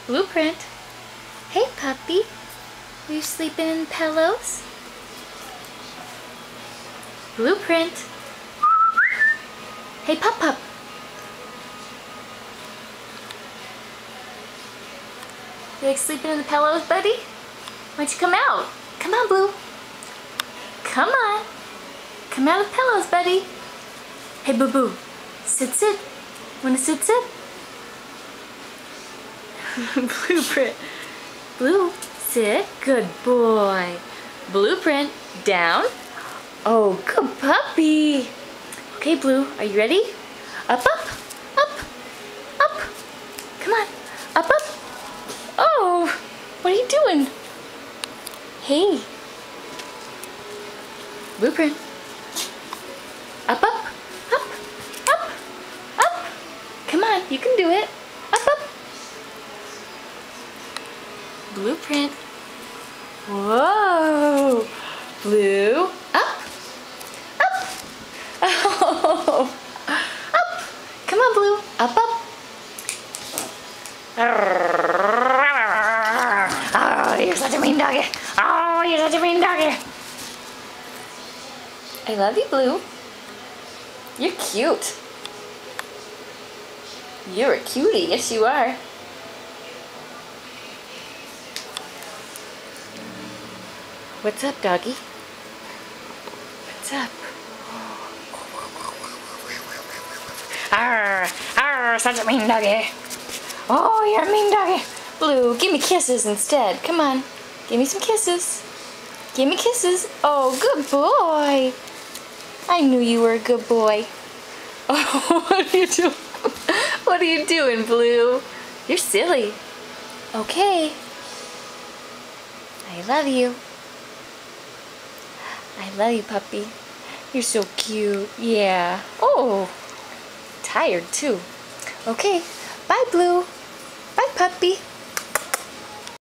Blueprint. Hey, puppy. Are you sleeping in pillows? Blueprint. Hey, Pup. You like sleeping in the pillows, buddy? Why don't you come out? Come on, Blue. Come on. Come out of the pillows, buddy. Hey, Boo. Sit. Wanna sit? Blueprint. Blue, sit. Good boy. Blueprint, down. Oh, good puppy. Okay, Blue, are you ready? Up. Come on. Up. Oh, what are you doing? Hey. Blueprint. Up. Come on, you can do it. Up. Blueprint. Whoa. Blue. Up. Oh. Up. Come on, Blue. Up. Oh, you're such a mean doggy. Oh, you're such a mean doggy. I love you, Blue. You're cute. You're a cutie. Yes, you are. What's up, doggy? What's up? Arr, such a mean doggy. Oh, you're a mean doggy. Blue, give me kisses instead. Come on. Give me some kisses. Give me kisses. Oh, good boy. I knew you were a good boy. Oh, what are you doing? What are you doing, Blue? You're silly. Okay. I love you. I love you, puppy. You're so cute. Yeah. Oh, tired too. Okay. Bye, Blue. Bye, puppy.